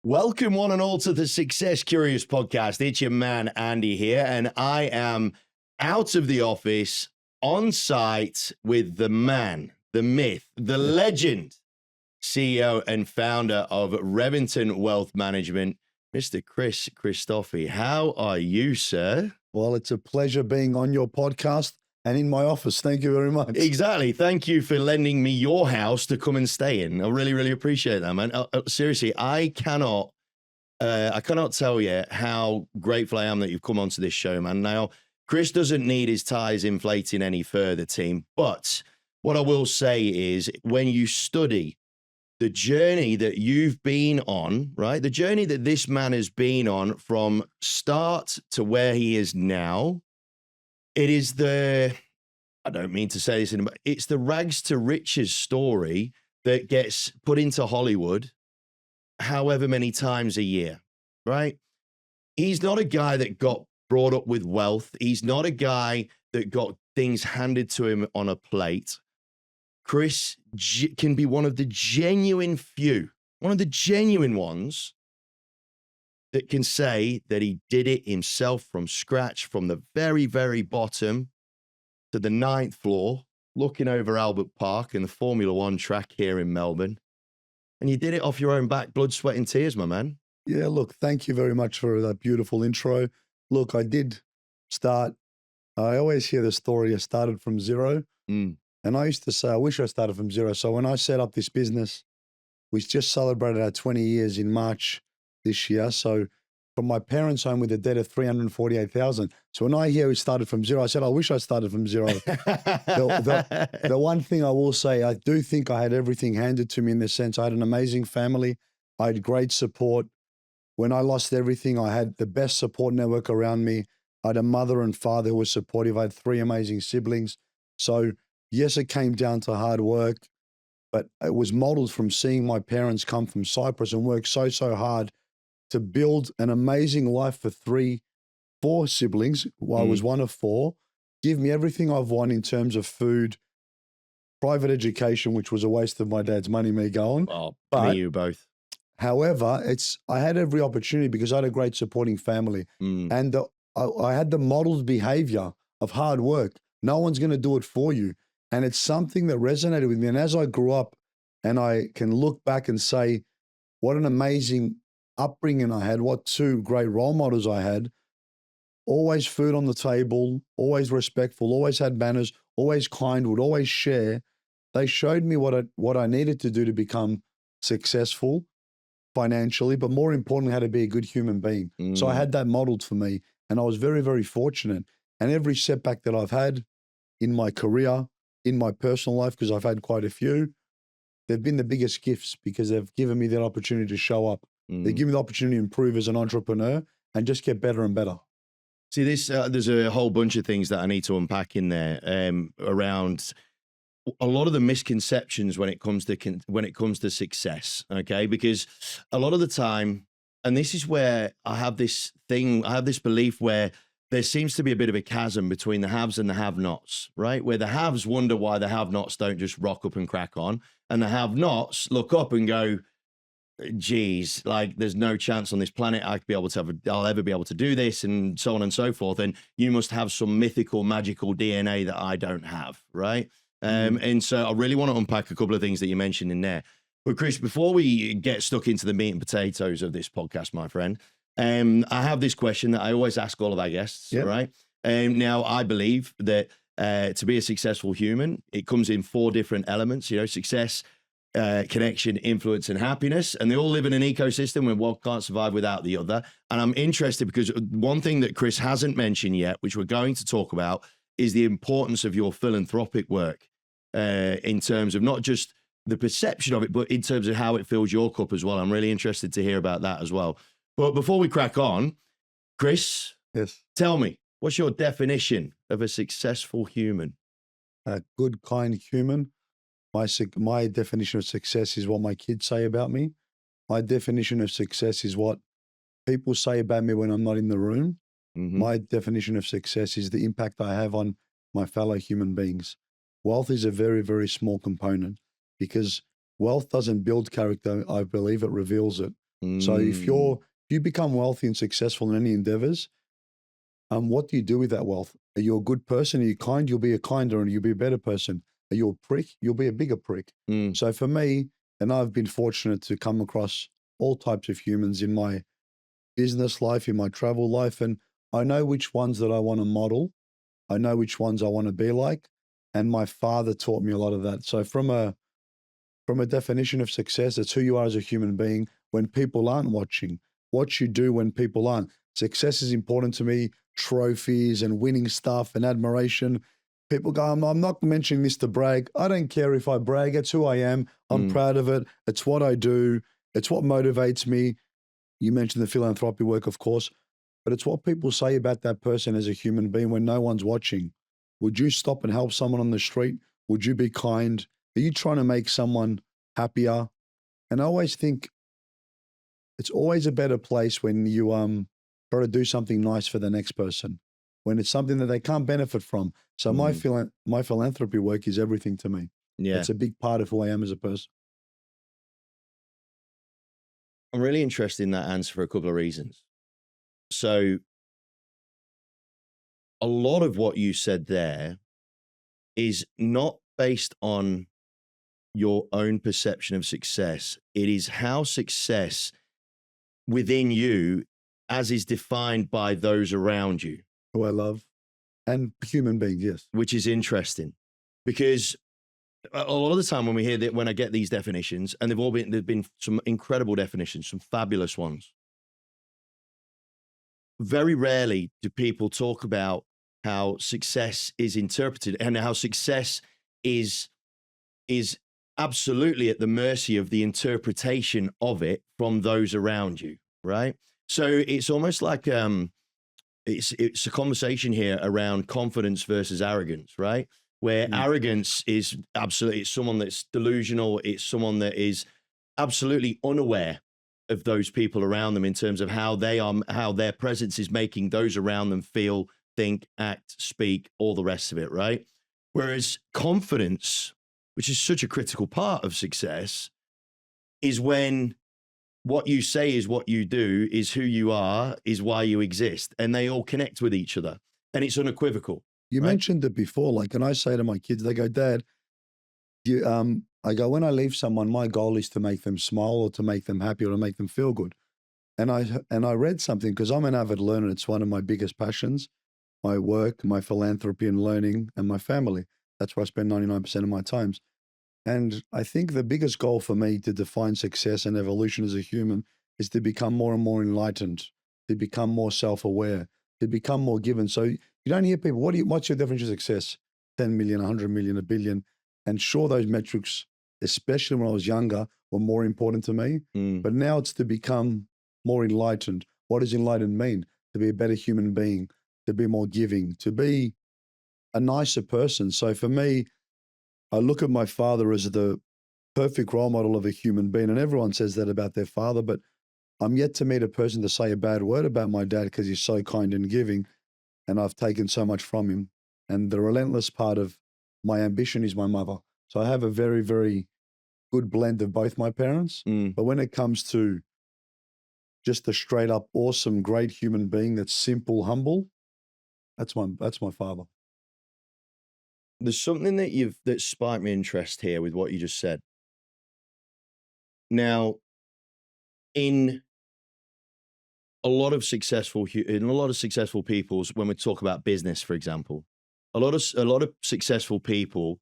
Welcome, one and all, to the Success Curious podcast. It's your man, Andy, here, and I am out of the office on site with the man, the myth, the legend, CEO and founder of Reventon Wealth Management, Mr. Christofi. How are you, sir? Well, it's a pleasure being on your podcast and in my office. Thank you very much. Exactly. Thank you for lending me your house to come and stay in. I really, really appreciate that, man. Seriously, I cannot tell you how grateful I am that you've come onto this show, man. Now, Chris doesn't need his tires inflating any further, team. But what I will say is when you study the journey that you've been on, right? The journey that this man has been on from start to where he is now, it is I don't mean to say this, but it's the rags to riches story that gets put into Hollywood however many times a year, right? He's not a guy that got brought up with wealth. He's not a guy that got things handed to him on a plate. Chris can be one of the genuine ones that can say that he did it himself from scratch, from the very, very bottom to the 9th floor, looking over Albert Park and the Formula One track here in Melbourne. And you did it off your own back, blood, sweat, and tears, my man. Yeah, look, thank you very much for that beautiful intro. Look, I did start, I always hear the story, I started from zero. And I used to say, I wish I started from zero. So when I set up this business, we just celebrated our 20 years in March this year. So from my parents' home with a debt of $348,000. So when I hear we started from zero, I said, I wish I started from zero. The one thing I will say, I do think I had everything handed to me in the sense I had an amazing family. I had great support. When I lost everything, I had the best support network around me. I had a mother and father who were supportive. I had 3 amazing siblings. So yes, it came down to hard work, but it was modeled from seeing my parents come from Cyprus and work so hard to build an amazing life for 4 siblings. I was one of 4, give me everything I've won in terms of food, private education, which was a waste of my dad's money, me going. Oh, me, you both. However, I had every opportunity because I had a great supporting family. And I had the modeled behavior of hard work. No one's going to do it for you. And it's something that resonated with me. And as I grew up and I can look back and say, what an amazing upbringing I had, what 2 great role models I had, always food on the table, always respectful, always had manners, always kind, would always share. They showed me what I needed to do to become successful financially, but more importantly, how to be a good human being. So I had that modeled for me and I was very, very fortunate. And every setback that I've had in my career, in my personal life, because I've had quite a few, they've been the biggest gifts because they've given me that opportunity to show up. They give me the opportunity to improve as an entrepreneur and just get better and better. See, there's a whole bunch of things that I need to unpack in there around a lot of the misconceptions when it comes to success. Okay, because a lot of the time, and this is where I have this belief where there seems to be a bit of a chasm between the haves and the have-nots, right? Where the haves wonder why the have-nots don't just rock up and crack on, and the have-nots look up and go, geez, like there's no chance on this planet I'll ever be able to do this, and so on and so forth. And you must have some mythical, magical DNA that I don't have, right? And so I really want to unpack a couple of things that you mentioned in there. But Chris, before we get stuck into the meat and potatoes of this podcast, my friend, I have this question that I always ask all of our guests, right? Now, I believe that to be a successful human, it comes in 4 different elements, success, connection, influence, and happiness. And they all live in an ecosystem where one can't survive without the other. And I'm interested because one thing that Chris hasn't mentioned yet, which we're going to talk about, is the importance of your philanthropic work in terms of not just the perception of it, but in terms of how it fills your cup as well. I'm really interested to hear about that as well. But before we crack on, Chris, tell me, what's your definition of a successful human? A good, kind human. My definition of success is what my kids say about me. My definition of success is what people say about me when I'm not in the room. My definition of success is the impact I have on my fellow human beings. Wealth is a very, very small component because wealth doesn't build character. I believe it reveals it. So if Mm. you become wealthy and successful in any endeavors, what do you do with that wealth? Are you a good person? Are you kind? You'll be a kinder and you'll be a better person. Are you a prick? You'll be a bigger prick. Mm. So for me, and I've been fortunate to come across all types of humans in my business life, in my travel life, and I know which ones that I want to model. I know which ones I want to be like. And my father taught me a lot of that. So from a definition of success, it's who you are as a human being when people aren't watching, what you do when people aren't. Success is important to me, trophies and winning stuff and admiration. People go, I'm not mentioning this to brag. I don't care if I brag. It's who I am. I'm proud of it. It's what I do. It's what motivates me. You mentioned the philanthropic work, of course, but it's what people say about that person as a human being when no one's watching. Would you stop and help someone on the street? Would you be kind? Are you trying to make someone happier? And I always think it's always a better place when you try to do something nice for the next person, when it's something that they can't benefit from. So my philanthropy work is everything to me. Yeah. It's a big part of who I am as a person. I'm really interested in that answer for a couple of reasons. So a lot of what you said there is not based on your own perception of success. It is how success within you as is defined by those around you. Who I love. And human beings, yes. Which is interesting because a lot of the time when we hear that, when I get these definitions, and there've been some incredible definitions, some fabulous ones. Very rarely do people talk about how success is interpreted and how success is absolutely at the mercy of the interpretation of it from those around you, right? So it's almost like it's a conversation here around confidence versus arrogance, right? Where arrogance is absolutely, it's someone that's delusional, it's someone that is absolutely unaware of those people around them in terms of how their presence is making those around them feel, think, act, speak, all the rest of it, right? Whereas confidence, which is such a critical part of success, is when what you say is what you do, is who you are, is why you exist, and they all connect with each other, and it's unequivocal. You mentioned it before, like, and I say to my kids, they go, Dad, I go, when I leave someone, my goal is to make them smile or to make them happy or to make them feel good. And I read something because I'm an avid learner. It's one of my biggest passions, my work, my philanthropy and learning, and my family. That's where I spend 99% of my times. And I think the biggest goal for me to define success and evolution as a human is to become more and more enlightened, to become more self-aware, to become more given. So you don't hear people, what's your definition of success? 10 million, 100 million, a billion. And sure, those metrics, especially when I was younger, were more important to me. But now it's to become more enlightened. What does enlightened mean? To be a better human being, to be more giving, to be a nicer person. So for me, I look at my father as the perfect role model of a human being, and everyone says that about their father, but I'm yet to meet a person to say a bad word about my dad because he's so kind and giving, and I've taken so much from him. And the relentless part of my ambition is my mother. So I have a very, very good blend of both my parents. But when it comes to just a straight up awesome, great human being that's simple, humble, that's my father. There's something that sparked my interest here with what you just said. Now, in a lot of successful people's, when we talk about business, for example, a lot of successful people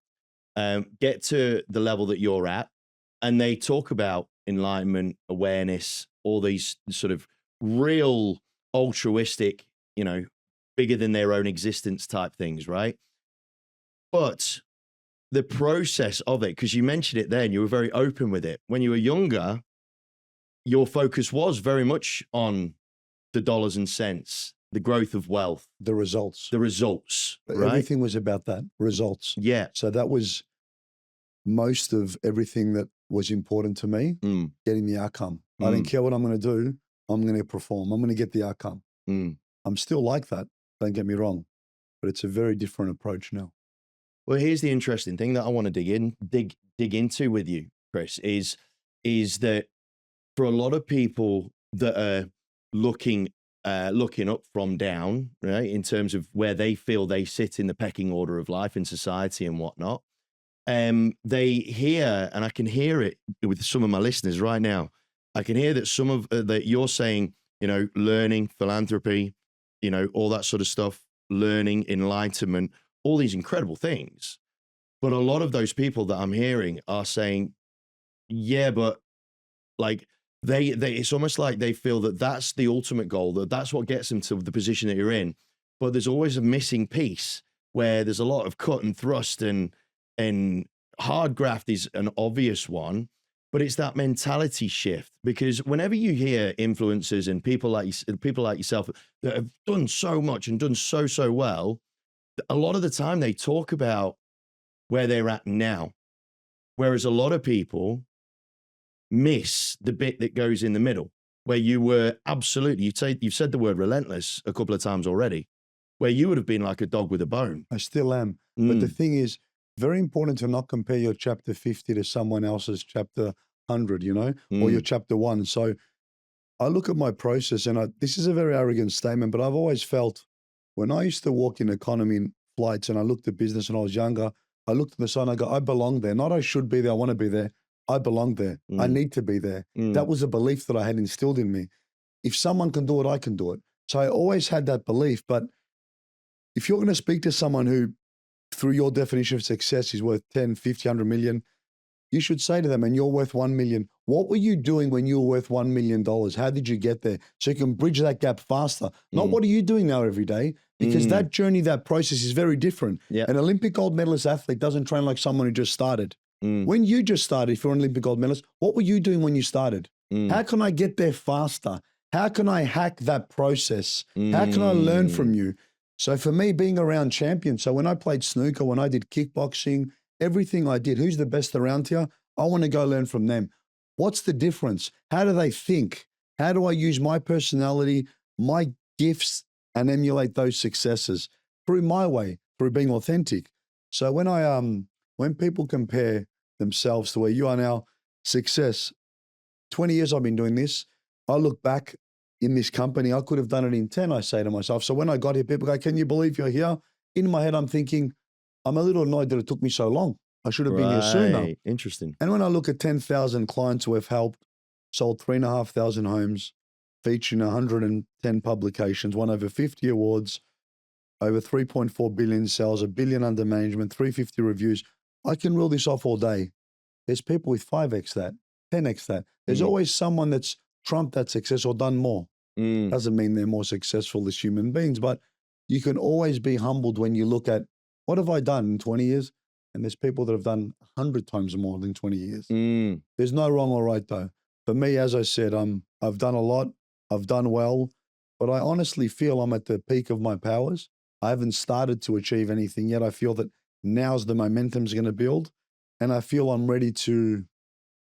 get to the level that you're at, and they talk about enlightenment, awareness, all these sort of real altruistic, bigger than their own existence type things, right? But the process of it, because you mentioned it then, you were very open with it. When you were younger, your focus was very much on the dollars and cents, the growth of wealth. The results. Right? Everything was about that, results. Yeah. So that was most of everything that was important to me, getting the outcome. I didn't care what I'm going to do. I'm going to perform. I'm going to get the outcome. I'm still like that, don't get me wrong, but it's a very different approach now. Well, here's the interesting thing that I want to dig into with you, Chris, is that for a lot of people that are looking up from down, right, in terms of where they feel they sit in the pecking order of life in society and whatnot, they hear, and I can hear it with some of my listeners right now. I can hear that some of that you're saying, learning, philanthropy, all that sort of stuff, learning, enlightenment, all these incredible things. But a lot of those people that I'm hearing are saying, yeah, but like they it's almost like they feel that that's the ultimate goal, that's what gets them to the position that you're in. But there's always a missing piece where there's a lot of cut and thrust, and hard graft is an obvious one, but it's that mentality shift. Because whenever you hear influencers and people like yourself that have done so much and done so well, a lot of the time they talk about where they're at now, whereas a lot of people miss the bit that goes in the middle, where you were absolutely, you've said the word relentless a couple of times already, where you would have been like a dog with a bone. I still am. But the thing is, very important to not compare your chapter 50 to someone else's chapter 100, or your chapter 1. So I look at my process, and this is a very arrogant statement, but I've always felt when I used to walk in economy flights and I looked at business when I was younger, I looked at the sign, I go, I belong there. Not I should be there, I want to be there. I belong there. I need to be there. That was a belief that I had instilled in me. If someone can do it, I can do it. So I always had that belief. But if you're going to speak to someone who, through your definition of success, is worth 10, 50, 100 million, you should say to them, and you're worth 1 million. What were you doing when you were worth $1 million? How did you get there? So you can bridge that gap faster. Not what are you doing now every day? Because that journey, that process is very different. Yep. An Olympic gold medalist athlete doesn't train like someone who just started. When you just started, if you're an Olympic gold medalist, what were you doing when you started? How can I get there faster? How can I hack that process? How can I learn from you? So for me, being around champions, so when I played snooker, when I did kickboxing, everything I did, who's the best around here? I want to go learn from them. What's the difference? How do they think? How do I use my personality, my gifts, and emulate those successes through my way, through being authentic? So when people compare themselves to where you are now, success, 20 years I've been doing this. I look back in this company, I could have done it in 10, I say to myself. So when I got here, people go, can you believe you're here? In my head, I'm thinking, I'm a little annoyed that it took me so long. I should have been here sooner. Interesting. And when I look at 10,000 clients who have helped, sold 3,500 homes, featured in 110 publications, won over 50 awards, over 3.4 billion sales, 1 billion under management, 350 reviews. I can reel this off all day. There's people with 5x that, 10x that. There's always someone that's trumped that success or done more. Doesn't mean they're more successful as human beings, but you can always be humbled when you look at, what have I done in 20 years? And there's people that have done 100 times more than 20 years. There's no wrong or right though. For me, as I said, I've done a lot, I've done well, but I honestly feel I'm at the peak of my powers. I haven't started to achieve anything yet. I feel that now's the momentum's going to build, and I feel I'm ready to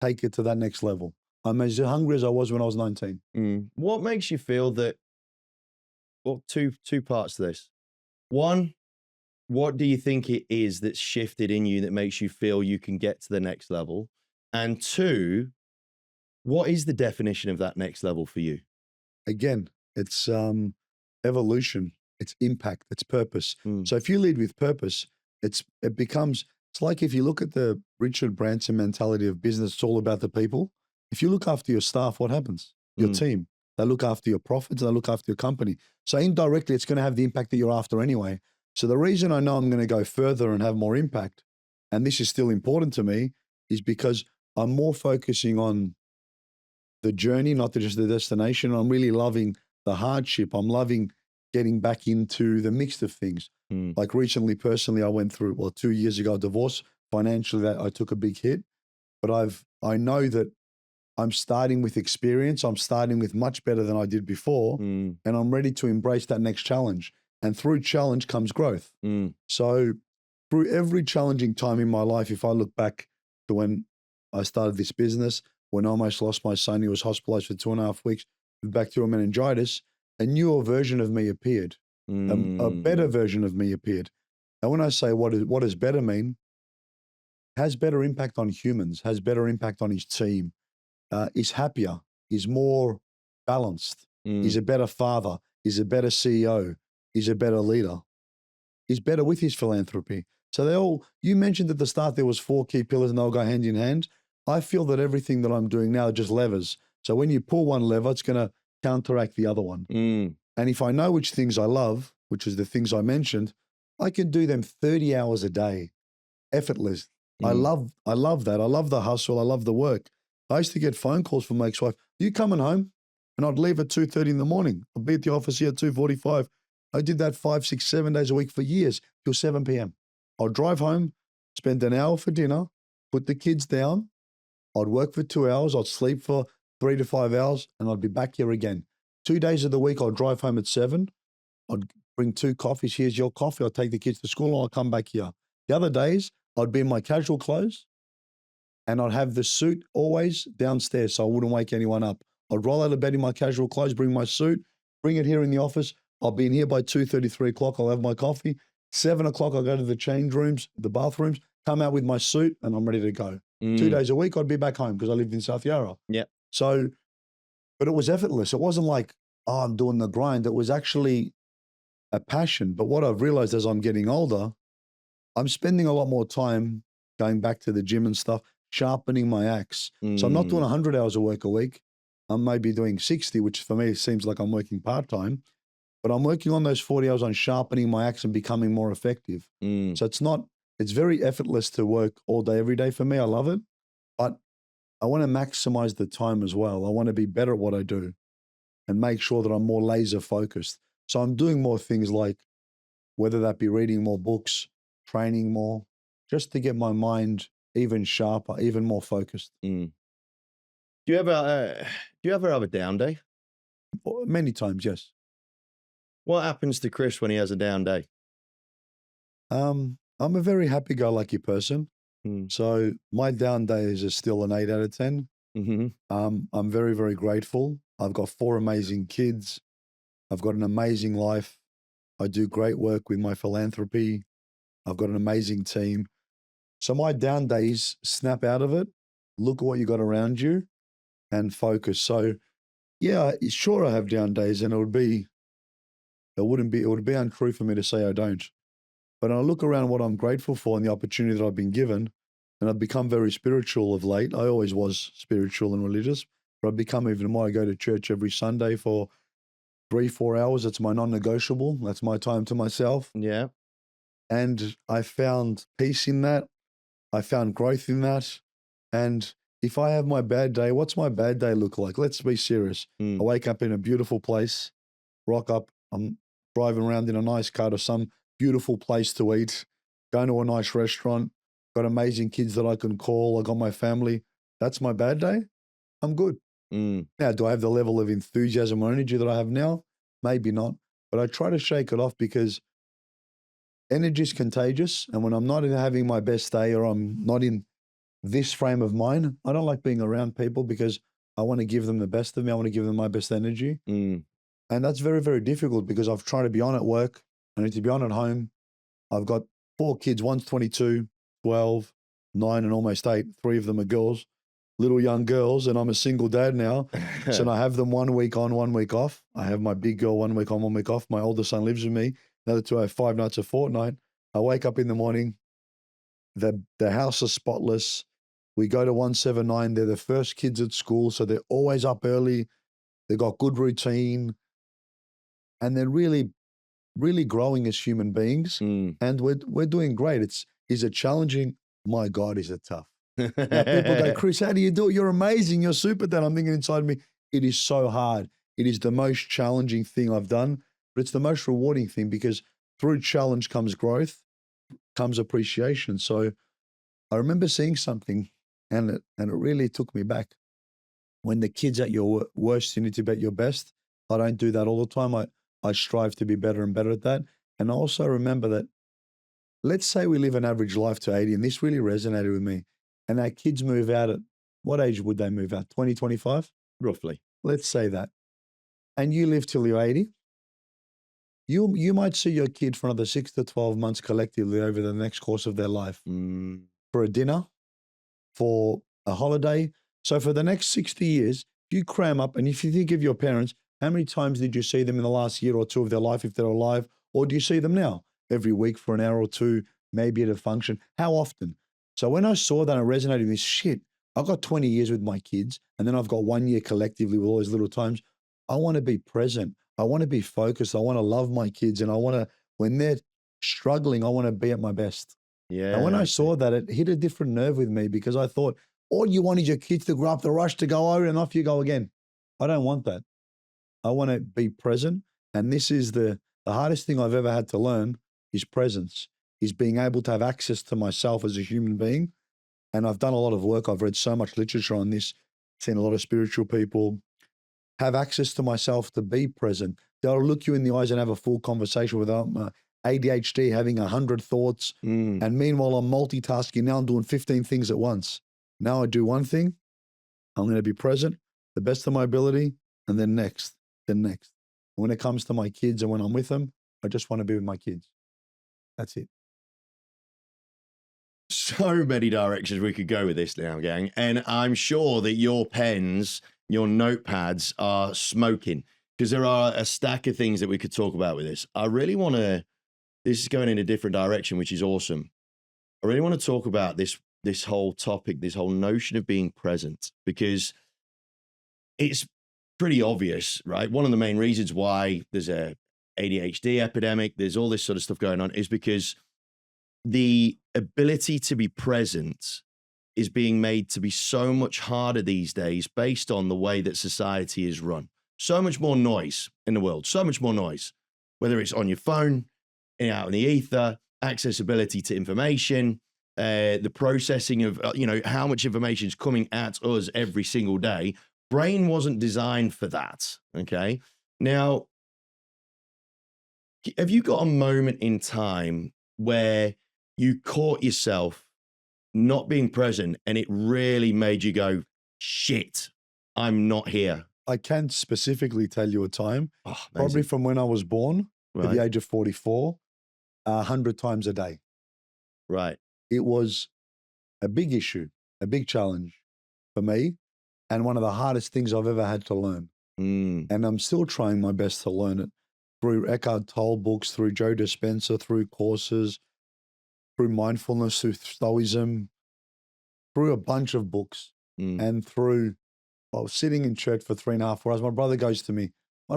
take it to that next level. I'm as hungry as I was when I was 19. What makes you feel that, well, two parts to this. One, what do you think it is that's shifted in you that makes you feel you can get to the next level? And two, what is the definition of that next level for you? Again, it's evolution, it's impact, it's purpose. So if you lead with purpose, it's like if you look at the Richard Branson mentality of business, it's all about the people. If you look after your staff, what happens? Your team. They look after your profits, they look after your company. So indirectly, it's going to have the impact that you're after anyway. So the reason I know I'm going to go further and have more impact, and this is still important to me, is because I'm more focusing on the journey, not just the destination. I'm really loving the hardship. I'm loving getting back into the mix of things. Like recently, personally, I went through, 2 years ago, a divorce. Financially, that I took a big hit. But I know that I'm starting with experience. I'm starting with much better than I did before. And I'm ready to embrace that next challenge. And through challenge comes growth. So through every challenging time in my life, if I look back to when I started this business, when I almost lost my son, he was hospitalized for 2.5 weeks with bacterial meningitis, a newer version of me appeared. A better version of me appeared. And when I say what does better mean, has better impact on humans, has better impact on his team, is happier, is more balanced. He's a better father. He's a better CEO. He's a better leader. He's better with his philanthropy. So you mentioned at the start there was 4 key pillars and they'll go hand in hand. I feel that everything that I'm doing now are just levers. So when you pull one lever, it's going to counteract the other one. And if I know which things I love, which is the things I mentioned, I can do them 30 hours a day, effortless. I love that. I love the hustle. I love the work. I used to get phone calls from my ex-wife. You coming home? And I'd leave at 2:30 in the morning. I'd be at the office here at 2:45. I did that 5, 6, 7 days a week for years till 7 p.m. I'd drive home, spend an hour for dinner, put the kids down. I'd work for 2 hours. I'd sleep for 3 to 5 hours, and I'd be back here again. 2 days of the week, I'd drive home at 7. I'd bring 2 coffees. Here's your coffee. I'll take the kids to school, and I'll come back here. The other days, I'd be in my casual clothes, and I'd have the suit always downstairs so I wouldn't wake anyone up. I'd roll out of bed in my casual clothes, bring my suit, bring it here in the office. I'll be in here by 2:30, 3 o'clock. I'll have my coffee. 7 o'clock, I'll go to the change rooms, the bathrooms, come out with my suit, and I'm ready to go. 2 days a week, I'd be back home because I lived in South Yarra. Yeah. So, but it was effortless. It wasn't like, oh, I'm doing the grind. It was actually a passion. But what I've realized as I'm getting older, I'm spending a lot more time going back to the gym and stuff, sharpening my axe. So I'm not doing 100 hours of work a week. I'm maybe doing 60, which for me seems like I'm working part-time. But I'm working on those 40 hours on sharpening my axe and becoming more effective. So it's very effortless to work all day, every day for me. I love it. But I want to maximize the time as well. I want to be better at what I do and make sure that I'm more laser focused. So I'm doing more things like, whether that be reading more books, training more, just to get my mind even sharper, even more focused. Do you ever have a down day? Many times, yes. What happens to Chris when he has a down day? I'm a very happy-go-lucky person. So my down days are still an 8 out of 10. I'm very, very grateful. I've got 4 amazing kids. I've got an amazing life. I do great work with my philanthropy. I've got an amazing team. So my down days, snap out of it, look at what you got around you, and focus. So yeah, sure I have down days, and it would be untrue for me to say I don't. But I look around what I'm grateful for and the opportunity that I've been given, and I've become very spiritual of late. I always was spiritual and religious, but I've become even more. I go to church every Sunday for 3-4 hours. It's my non-negotiable. That's my time to myself. Yeah. And I found peace in that. I found growth in that. And if I have my bad day, what's my bad day look like? Let's be serious. I wake up in a beautiful place, rock up, I'm driving around in a nice car to some beautiful place to eat, going to a nice restaurant, got amazing kids that I can call, I got my family. That's my bad day. I'm good. Now, do I have the level of enthusiasm or energy that I have now? Maybe not. But I try to shake it off because energy is contagious. And when I'm not having my best day or I'm not in this frame of mind, I don't like being around people because I want to give them the best of me. I want to give them my best energy. And that's very, very difficult because I've tried to be on at work. I need to be on at home. I've got 4 kids. One's 22, 12, 9, and almost 8. 3 of them are girls, little young girls, and I'm a single dad now. So I have them 1 week on, 1 week off. I have my big girl 1 week on, 1 week off. My older son lives with me. The other 2 I have 5 nights a fortnight. I wake up in the morning. The house is spotless. We go to 179. They're the first kids at school, so they're always up early. They've got good routine. And they're really, really growing as human beings. And we're doing great. Is it challenging? My God, is it tough. Now people go, Chris, how do you do it? You're amazing. You're super dad. I'm thinking inside me, it is so hard. It is the most challenging thing I've done, but it's the most rewarding thing because through challenge comes growth, comes appreciation. So I remember seeing something and it really took me back. When the kid's at your worst, you need to be at your best. I don't do that all the time. I strive to be better and better at that. And I also remember that, let's say we live an average life to 80, and this really resonated with me. And our kids move out at, what age would they move out? 20, 25? Roughly. Let's say that. And you live till you're 80. You might see your kid for another 6 to 12 months collectively over the next course of their life. For a dinner, for a holiday. So for the next 60 years, you cram up, and if you think of your parents, how many times did you see them in the last year or two of their life if they're alive? Or do you see them now? Every week for an hour or two, maybe at a function. How often? So when I saw that, I resonated with this shit. I've got 20 years with my kids, and then I've got 1 year collectively with all those little times. I want to be present. I want to be focused. I want to love my kids, and I want to, when they're struggling, I want to be at my best. Yeah. And when I saw that, it hit a different nerve with me because I thought, all you want is your kids to grow up, the rush to go over, and off you go again. I don't want that. I want to be present. And this is the hardest thing I've ever had to learn is presence, is being able to have access to myself as a human being. And I've done a lot of work. I've read so much literature on this, seen a lot of spiritual people, have access to myself to be present. They'll look you in the eyes and have a full conversation without ADHD, having 100 thoughts. And meanwhile, I'm multitasking. Now I'm doing 15 things at once. Now I do one thing. I'm going to be present, the best of my ability, and then next. When it comes to my kids and when I'm with them, I just want to be with my kids. That's it. So many directions we could go with this now, gang. And I'm sure that your pens, your notepads are smoking because there are a stack of things that we could talk about with this. I really want to, this is going in a different direction, which is awesome. I really want to talk about this whole topic, this whole notion of being present, because it's pretty obvious, right? One of the main reasons why there's a ADHD epidemic, there's all this sort of stuff going on, is because the ability to be present is being made to be so much harder these days based on the way that society is run. So much more noise in the world, so much more noise, whether it's on your phone, out in the ether, accessibility to information, the processing of, how much information is coming at us every single day. Brain wasn't designed for that, okay? Now, have you got a moment in time where you caught yourself not being present and it really made you go, shit, I'm not here? I can't specifically tell you a time. Oh, probably from when I was born to the age of 44, 100 times a day. Right. It was a big issue, a big challenge for me, and one of the hardest things I've ever had to learn. And I'm still trying my best to learn it through Eckhart Tolle books, through Joe Dispenza, through courses, through mindfulness, through Stoicism, through a bunch of books, and through, I was sitting in church for 3.5 hours. My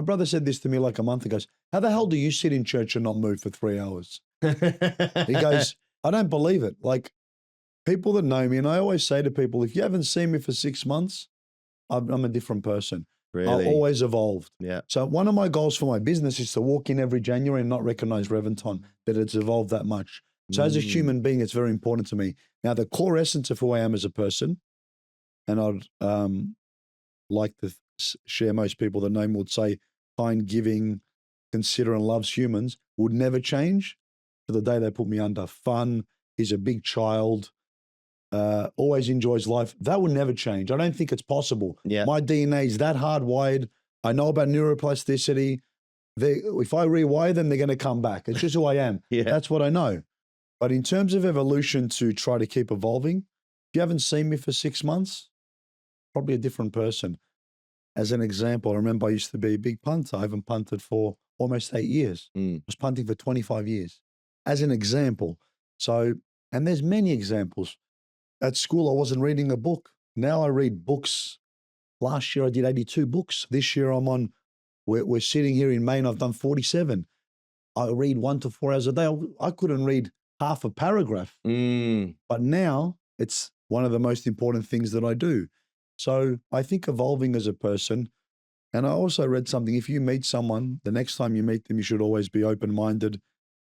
brother said this to me like a month ago. How the hell do you sit in church and not move for 3 hours? He goes, I don't believe it. Like, people that know me, and I always say to people, if you haven't seen me for 6 months, I'm a different person. Really? I've always evolved. Yeah. So one of my goals for my business is to walk in every January and not recognize Reventon, that it's evolved that much. So as a human being, it's very important to me. Now, the core essence of who I am as a person, and I'd like to share, most people that know me would say, kind, giving, considerate, and loves humans, would never change to the day they put me under. Fun, he's a big child, always enjoys life. That would never change. I don't think it's possible. Yeah. My DNA is that hardwired. I know about neuroplasticity. If I rewire them, they're going to come back. It's just who I am. Yeah. That's what I know. But in terms of evolution, to try to keep evolving, if you haven't seen me for 6 months, probably a different person. As an example, I remember I used to be a big punter. I haven't punted for almost 8 years. I was punting for 25 years. As an example. So, and there's many examples. At school, I wasn't reading a book. Now I read books. Last year, I did 82 books. This year, we're sitting here in Maine. I've done 47. I read 1 to 4 hours a day. I couldn't read half a paragraph. But now it's one of the most important things that I do. So I think evolving as a person, and I also read something, if you meet someone, the next time you meet them, you should always be open-minded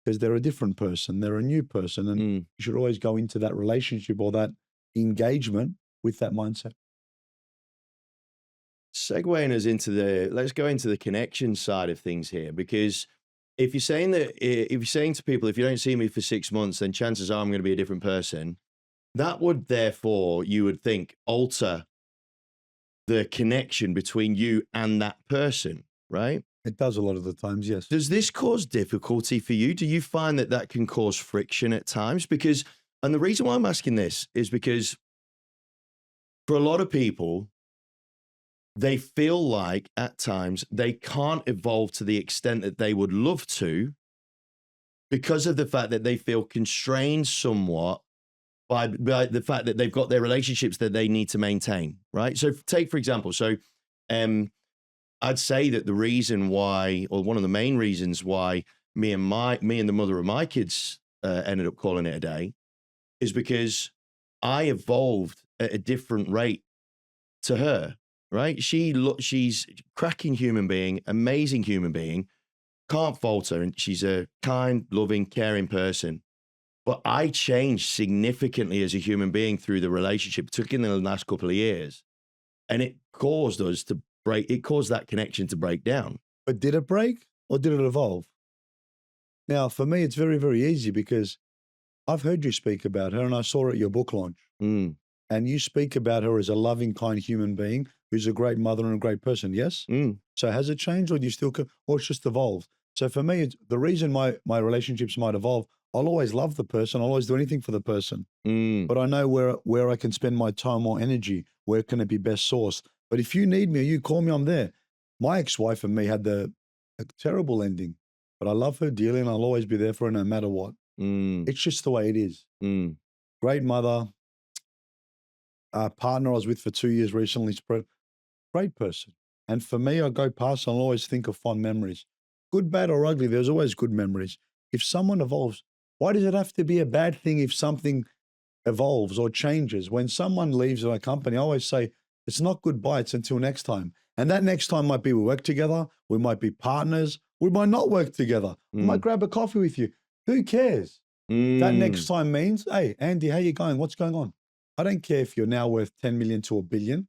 because they're a different person. They're a new person. And you should always go into that relationship or that engagement with that mindset. Segueing us let's go into the connection side of things here, because if you're saying to people, if you don't see me for 6 months, then chances are I'm going to be a different person. That would therefore, you would think, alter the connection between you and that person, right? It does a lot of the times, yes. Does this cause difficulty for you? Do you find that can cause friction at times? And the reason why I'm asking this is because for a lot of people, they feel like at times they can't evolve to the extent that they would love to because of the fact that they feel constrained somewhat by the fact that they've got their relationships that they need to maintain, right? So take, for example, I'd say that the reason why, or one of the main reasons why me and the mother of my kids ended up calling it a day is because I evolved at a different rate to her, right? She's a cracking human being, amazing human being, can't fault her, and she's a kind, loving, caring person. But I changed significantly as a human being through the relationship. It took in the last couple of years, and it caused us to break. It caused that connection to break down. But did it break or did it evolve? Now, for me, it's very, very easy because I've heard you speak about her and I saw her at your book launch. Mm. And you speak about her as a loving, kind human being who's a great mother and a great person, yes? Mm. So has it changed or do you still, or it's just evolved? So for me, it's, the reason my relationships might evolve, I'll always love the person. I'll always do anything for the person. Mm. But I know where I can spend my time or energy, where can it be best sourced. But if you need me or you call me, I'm there. My ex-wife and me had a terrible ending, but I love her dearly and I'll always be there for her no matter what. Mm. It's just the way it is. Mm. Great mother, partner I was with for 2 years recently, great person. And for me, I go past and I'll always think of fond memories. Good, bad, or ugly, there's always good memories. If someone evolves, why does it have to be a bad thing if something evolves or changes? When someone leaves a company, I always say, it's not goodbye, it's until next time. And that next time might be we work together, we might be partners, we might not work together. We might grab a coffee with you. Who cares? That next time means, hey, Andy, how you going? What's going on? I don't care if you're now worth 10 million to $1 billion.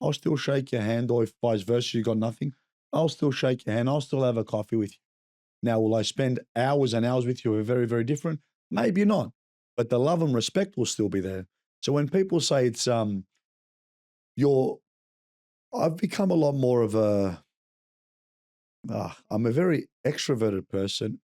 I'll still shake your hand, or if vice versa, you got nothing, I'll still shake your hand. I'll still have a coffee with you. Now, will I spend hours and hours with you who are very, very different? Maybe not, but the love and respect will still be there. So when people say it's, I've become a lot more of I'm a very extroverted person,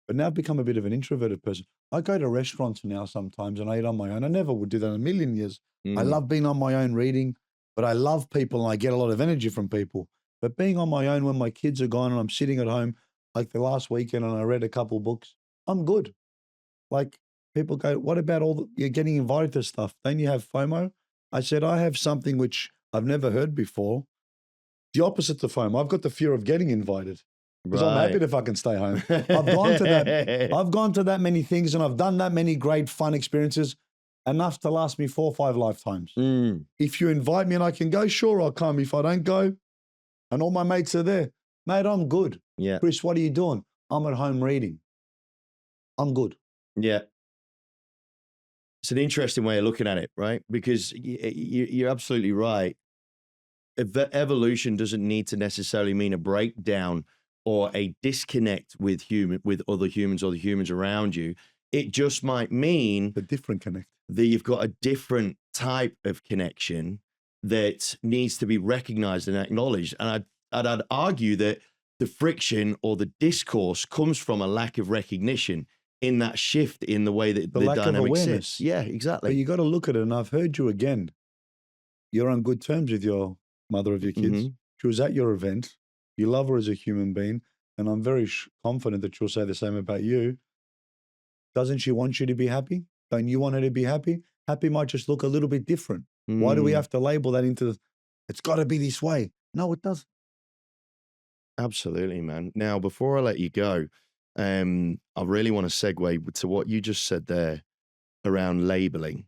but now I've become a bit of an introverted person. I go to restaurants now sometimes and I eat on my own. I never would do that in a million years. I love being on my own reading, but I love people and I get a lot of energy from people. But being on my own when my kids are gone and I'm sitting at home, like the last weekend and I read a couple books, I'm good. Like people go, what about you're getting invited to stuff? Don't you have FOMO? I said, I have something which I've never heard before. The opposite to FOMO. I've got the fear of getting invited. Because I'm happy to fucking stay home. I've gone to that many things and I've done that many great fun experiences, enough to last me 4 or 5 lifetimes. If you invite me and I can go, sure, I'll come. If I don't go and all my mates are there, mate, I'm good. Yeah. Chris, what are you doing? I'm at home reading. I'm good. Yeah. It's an interesting way of looking at it, right? Because you're absolutely right. Evolution doesn't need to necessarily mean a breakdown or a disconnect with other humans or the humans around you. It just might mean a different connect. That you've got a different type of connection that needs to be recognized and acknowledged. And I'd argue that the friction or the discourse comes from a lack of recognition in that shift in the way that the lack dynamic of awareness. sits. Yeah, exactly. But you got to look at it, and I've heard you again. You're on good terms with your mother of your kids. She was at your event. You love her as a human being, and I'm very confident that she'll say the same about you. Doesn't she want you to be happy? Don't you want her to be happy? Happy might just look a little bit different. Why do we have to label that into, it's got to be this way? No, it doesn't. Absolutely, man. Now, before I let you go, I really want to segue to what you just said there around labeling.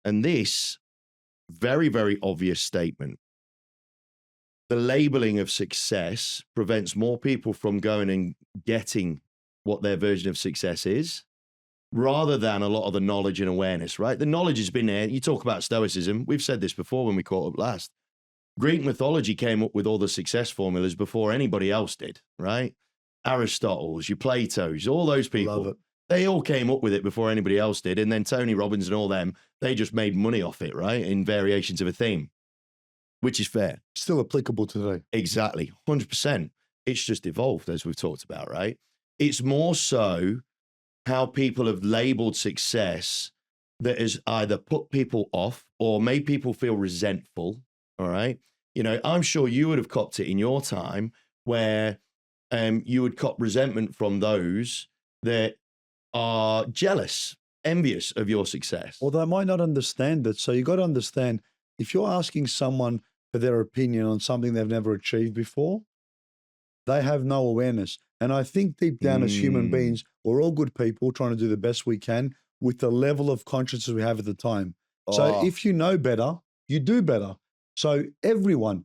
And this very, very obvious statement. The labeling of success prevents more people from going and getting what their version of success is, rather than a lot of the knowledge and awareness, right? The knowledge has been there. You talk about Stoicism. We've said this before when we caught up last. Greek mythology came up with all the success formulas before anybody else did, right? Aristotle's, your Plato's, all those people. Love it. They all came up with it before anybody else did. And then Tony Robbins and all them, they just made money off it, right? In variations of a theme, which is fair. Still applicable today. Exactly. 100%. It's just evolved, as we've talked about, right? It's more so how people have labeled success that has either put people off or made people feel resentful, all right? I'm sure you would have copped it in your time where you would cop resentment from those that are jealous, envious of your success. Well, they might not understand it. So you got to understand, if you're asking someone for their opinion on something they've never achieved before, they have no awareness. And I think deep down as human beings, we're all good people trying to do the best we can with the level of consciousness we have at the time. So if you know better, you do better. So everyone,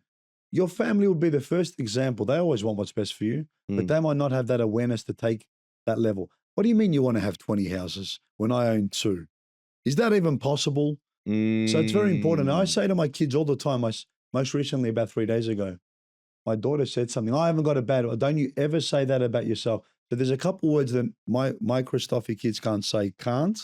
your family would be the first example. They always want what's best for you, but they might not have that awareness to take that level. What do you mean you want to have 20 houses when I own 2? Is that even possible? So it's very important. I say to my kids all the time, most recently about 3 days ago, my daughter said something, I haven't got a bad, don't you ever say that about yourself. So there's a couple words that my Christofi kids can't say can't.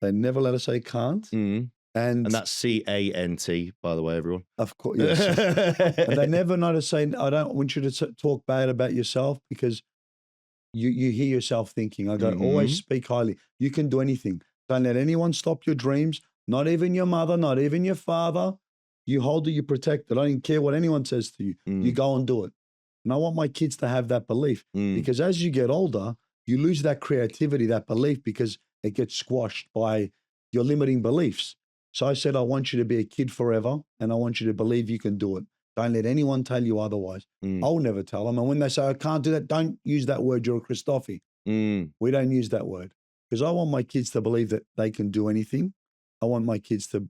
They never let us say can't. And that's CANT, by the way, everyone. Of course, yes. And they never know to say, I don't want you to talk bad about yourself, because you hear yourself thinking. I go, always speak highly. You can do anything. Don't let anyone stop your dreams, not even your mother, not even your father. You hold it, you protect it. I don't care what anyone says to you. You go and do it. And I want my kids to have that belief, because as you get older, you lose that creativity, that belief, because it gets squashed by your limiting beliefs. So I said, I want you to be a kid forever, and I want you to believe you can do it. Don't let anyone tell you otherwise. I'll never tell them. And when they say, I can't do that, don't use that word. You're a Christofi. We don't use that word, because I want my kids to believe that they can do anything. I want my kids to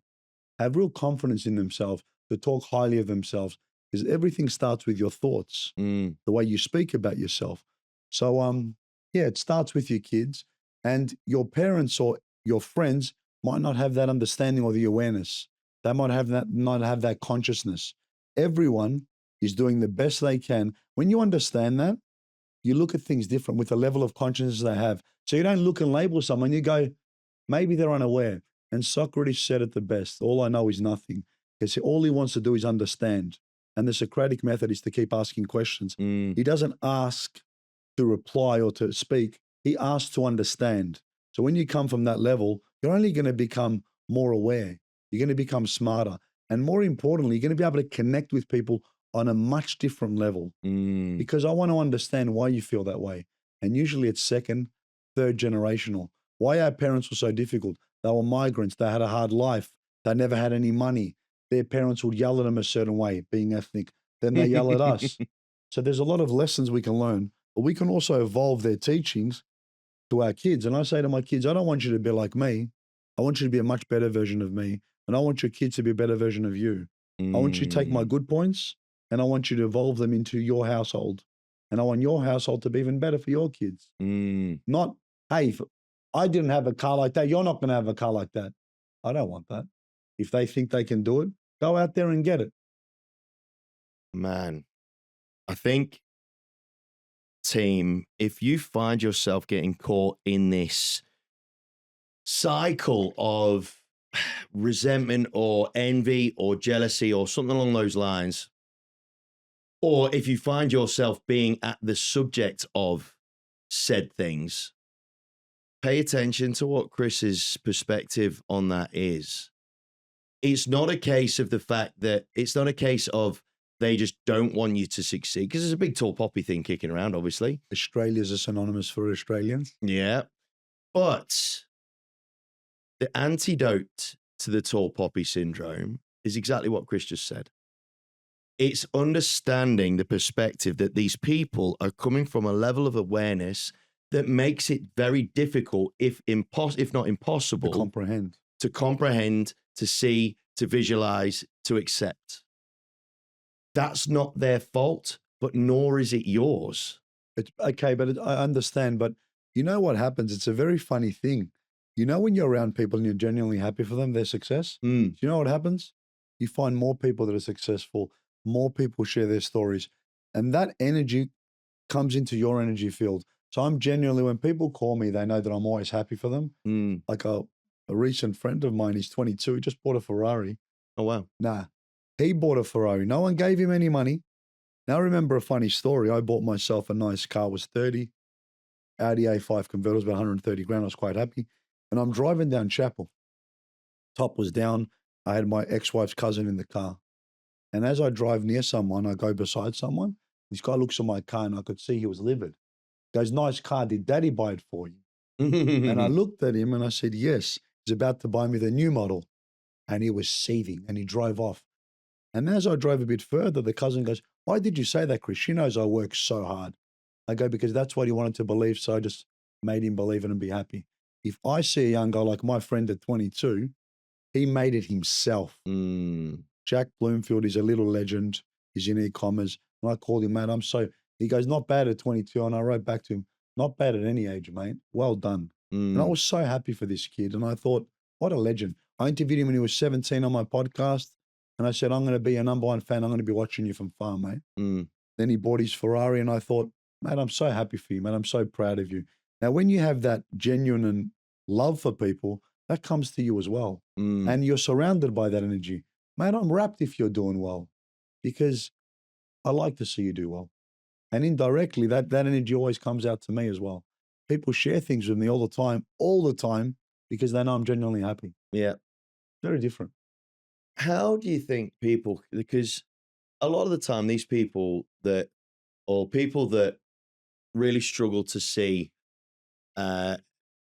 have real confidence in themselves, to talk highly of themselves, because everything starts with your thoughts, the way you speak about yourself. So, it starts with your kids, and your parents or your friends might not have that understanding or the awareness. They might not have that consciousness. Everyone is doing the best they can. When you understand that, you look at things different with the level of consciousness they have. So you don't look and label someone. You go, maybe they're unaware. And Socrates said it the best. All I know is nothing. Because all he wants to do is understand. And the Socratic method is to keep asking questions. He doesn't ask to reply or to speak. He asks to understand. So when you come from that level, you're only going to become more aware. You're going to become smarter. And more importantly, you're going to be able to connect with people on a much different level. Because I want to understand why you feel that way. And usually it's second, third generational. Why our parents were so difficult. They were migrants. They had a hard life. They never had any money. Their parents would yell at them a certain way, being ethnic. Then they yell at us. So there's a lot of lessons we can learn, but we can also evolve their teachings to our kids. And I say to my kids, I don't want you to be like me. I want you to be a much better version of me. And I want your kids to be a better version of you. I want you to take my good points and I want you to evolve them into your household. And I want your household to be even better for your kids. Not, hey, if I didn't have a car like that, you're not going to have a car like that. I don't want that. If they think they can do it, go out there and get it. Man, I think, team, if you find yourself getting caught in this cycle of resentment or envy or jealousy or something along those lines, or if you find yourself being at the subject of said things, pay attention to what Chris's perspective on that is. It's not a case of the fact that it's not a case of they just don't want you to succeed, because there's a big tall poppy thing kicking around, obviously. Australia's a synonymous for Australians. Yeah. But the antidote to the tall poppy syndrome is exactly what Chris just said. It's understanding the perspective that these people are coming from a level of awareness that makes it very difficult, if not impossible, to comprehend, to see, to visualize, to accept. That's not their fault, but nor is it yours. It's okay, but I understand. But you know what happens? It's a very funny thing. You know, when you're around people and you're genuinely happy for them, their success, do you know what happens? You find more people that are successful, more people share their stories, and that energy comes into your energy field. So I'm genuinely, when people call me, they know that I'm always happy for them. Like a recent friend of mine, he's 22, he just bought a Ferrari. Oh, wow. Nah, he bought a Ferrari. No one gave him any money. Now, I remember a funny story. I bought myself a nice car, was 30, Audi A5 convertible, was about 130 grand. I was quite happy. And I'm driving down Chapel. Top was down. I had my ex-wife's cousin in the car. And as I drive near someone, I go beside someone. This guy looks at my car and I could see he was livid. Goes, nice car. Did daddy buy it for you? And I looked at him and I said, yes. He's about to buy me the new model. And he was seething and he drove off. And as I drove a bit further, the cousin goes, why did you say that, Chris? She knows I work so hard. I go, because that's what he wanted to believe. So I just made him believe it and be happy. If I see a young guy like my friend at 22, he made it himself. Jack Bloomfield is a little legend. He's in e-commerce. And I called him, mate, he goes, not bad at 22. And I wrote back to him, not bad at any age, mate. Well done. And I was so happy for this kid. And I thought, what a legend. I interviewed him when he was 17 on my podcast. And I said, I'm going to be your number one fan. I'm going to be watching you from far, mate. Then he bought his Ferrari and I thought, mate, I'm so happy for you, mate. I'm so proud of you. Now, when you have that genuine love for people, that comes to you as well. And you're surrounded by that energy. Mate, I'm rapt if you're doing well because I like to see you do well. And indirectly, that energy always comes out to me as well. People share things with me all the time, because they know I'm genuinely happy. Yeah. Very different. How do you think people, because a lot of the time these people that really struggle to see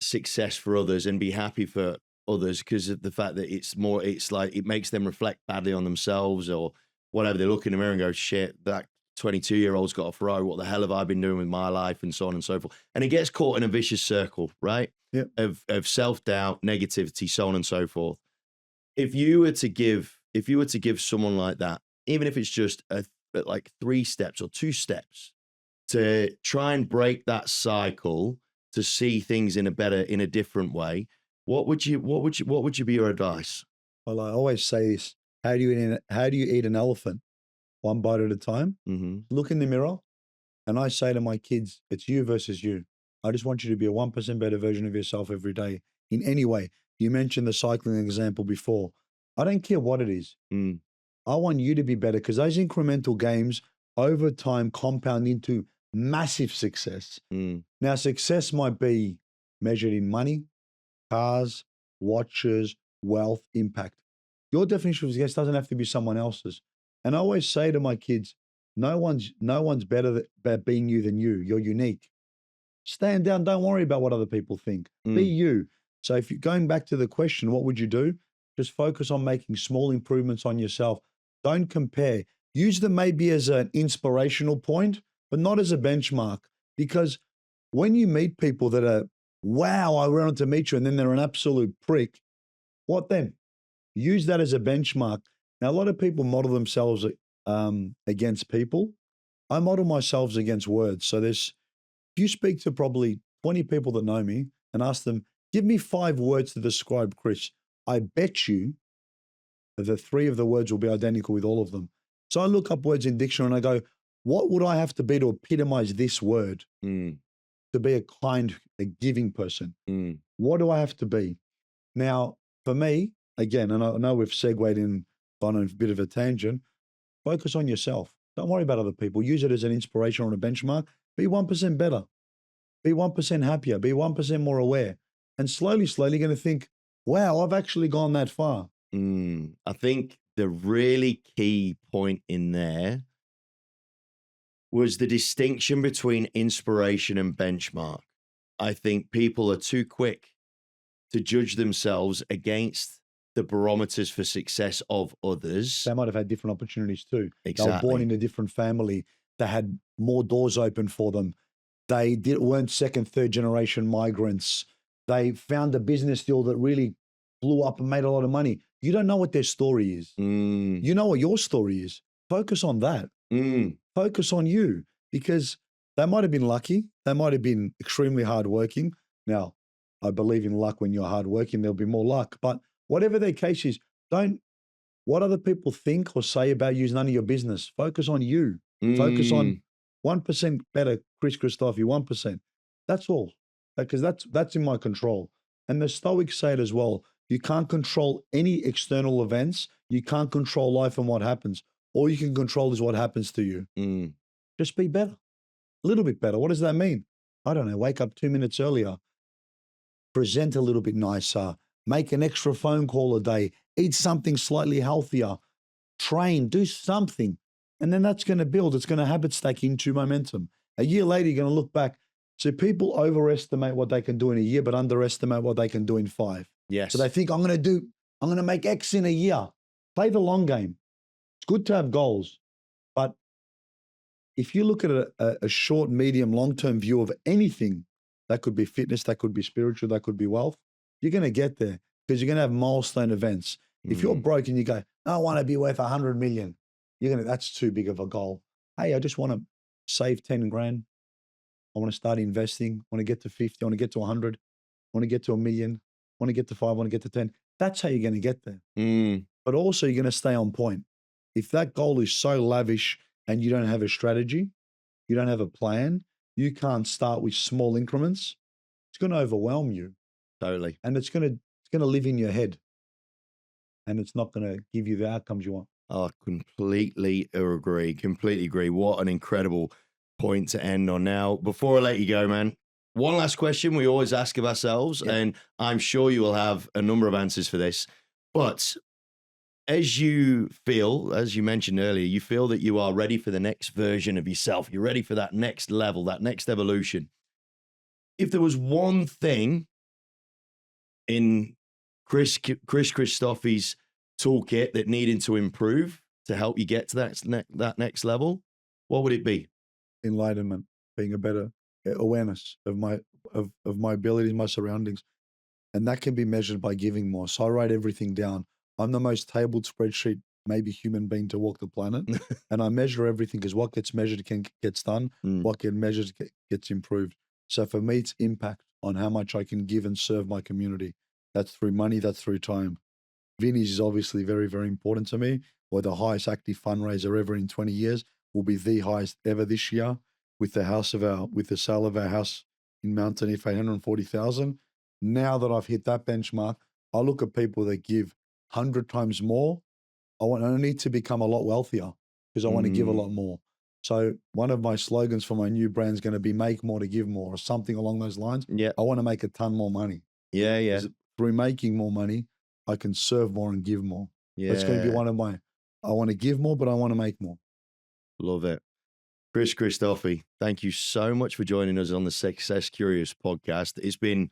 success for others and be happy for others because of the fact that it's like it makes them reflect badly on themselves or whatever. They look in the mirror and go, shit, that 22-year-old's got a Ferrari. What the hell have I been doing with my life? And so on and so forth. And it gets caught in a vicious circle, right? Yep. Of self-doubt, negativity, so on and so forth. If you were to give someone like that, even if it's just like 3 steps or 2 steps to try and break that cycle to see things in a different way, what would be your advice? Well, I always say this: how do you eat an elephant? One bite at a time. Look in the mirror, and I say to my kids, "It's you versus you. I just want you to be a 1% better version of yourself every day in any way." You mentioned the cycling example before. I don't care what it is. I want you to be better because those incremental gains over time compound into massive success. Now, success might be measured in money, cars, watches, wealth, impact. Your definition of success doesn't have to be someone else's. And I always say to my kids, no one's better at being you than you. You're unique. Stand down. Don't worry about what other people think. Be you. So if you're going back to the question, what would you do? Just focus on making small improvements on yourself. Don't compare. Use them maybe as an inspirational point, but not as a benchmark. Because when you meet people that are, wow, I wanted to meet you, and then they're an absolute prick, what then? Use that as a benchmark. Now, a lot of people model themselves against people. I model myself against words. So if you speak to probably 20 people that know me and ask them, give me 5 words to describe Chris, I bet you that the 3 of the words will be identical with all of them. So I look up words in dictionary and I go, what would I have to be to epitomize this word? To be a kind, a giving person. What do I have to be? Now, for me, again, and I know we've segued in on a bit of a tangent, focus on yourself. Don't worry about other people. Use it as an inspiration or a benchmark. Be 1% better. Be 1% happier. Be 1% more aware. And slowly, you're going to think, wow, I've actually gone that far. I think the really key point in there was the distinction between inspiration and benchmark. I think people are too quick to judge themselves against the barometers for success of others. They might have had different opportunities too. Exactly. They were born in a different family. They had more doors open for them. They weren't 2nd, 3rd generation migrants. They found a business deal that really blew up and made a lot of money. You don't know what their story is. You know what your story is. Focus on that. Focus on you, because they might have been lucky. They might have been extremely hardworking. Now, I believe in luck. When you're hardworking, there'll be more luck. But whatever their case is, what other people think or say about you is none of your business. Focus on you. Focus on 1% better, Christofi, 1%. That's all. Because that's in my control. And the Stoics say it as well. You can't control any external events. You can't control life and what happens. All you can control is what happens to you. Just be better. A little bit better. What does that mean? I don't know. Wake up 2 minutes earlier. Present a little bit nicer. Make an extra phone call a day. Eat something slightly healthier. train, do something. And then that's going to build. It's going to habit stack into momentum. A year later, you're going to look back. So people overestimate what they can do in a year, but underestimate what they can do in 5. Yes. So they think, I'm going to make X in a year. Play the long game. It's good to have goals. But if you look at a short, medium, long-term view of anything, that could be fitness, that could be spiritual, that could be wealth, you're going to get there because you're going to have milestone events. If you're broke and you go, I want to be worth 100 million, that's too big of a goal. Hey, I just want to save 10 grand. I want to start investing. I want to get to 50. I want to get to 100. I want to get to 1 million. I want to get to 5. I want to get to 10. That's how you're going to get there. But also you're going to stay on point. If that goal is so lavish and you don't have a strategy, you don't have a plan, you can't start with small increments, it's going to overwhelm you. Totally. And it's going to live in your head. And it's not going to give you the outcomes you want. I completely agree. What an incredible point to end on. Now, before I let you go, man, one last question we always ask of ourselves, and I'm sure you will have a number of answers for this. But as you feel, as you mentioned earlier, you feel that you are ready for the next version of yourself. You're ready for that next level, that next evolution. If there was one thing in Chris Christofi's toolkit that needed to improve to help you get to that next level, what would it be? Enlightenment, being a better awareness of my abilities, my surroundings. And that can be measured by giving more. So I write everything down. I'm the most tabled spreadsheet, maybe human being to walk the planet. And I measure everything because what gets measured gets done. What gets measured gets improved. So for me, it's impact on how much I can give and serve my community. That's through money, that's through time. Vinny's is obviously very, very important to me. We're the highest active fundraiser ever in 20 years. Will be the highest ever this year with the sale of our house in Mountain If, 840,000. Now that I've hit that benchmark, I look at people that give 100 times more. I need to become a lot wealthier because I want to give a lot more. So one of my slogans for my new brand is going to be make more to give more or something along those lines. Yeah. I want to make a ton more money. Yeah. Through making more money, I can serve more and give more. Yeah. That's going to be I want to give more, but I want to make more. Love it. Chris Christofi, thank you so much for joining us on the Success Curious podcast. It's been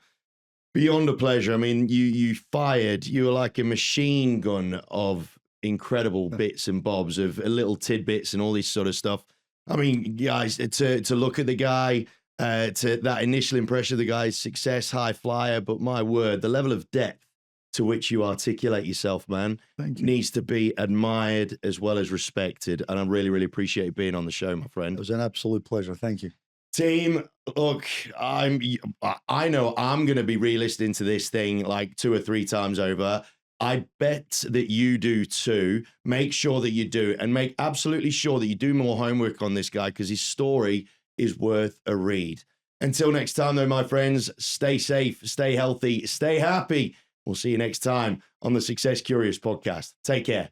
beyond a pleasure. I mean, you were like a machine gun of incredible bits and bobs of little tidbits and all this sort of stuff. I mean, guys, to look at the guy, to that initial impression of the guy's success, high flyer, but my word, the level of depth to which you articulate yourself, man, needs to be admired as well as respected. And I really, really appreciate being on the show, my friend. It was an absolute pleasure. Thank you. Team, look, I know I'm going to be re-listening to this thing like 2 or 3 times over. I bet that you do too. Make sure that you do, and make absolutely sure that you do more homework on this guy because his story is worth a read. Until next time, though, my friends, stay safe, stay healthy, stay happy. We'll see you next time on the Success Curious podcast. Take care.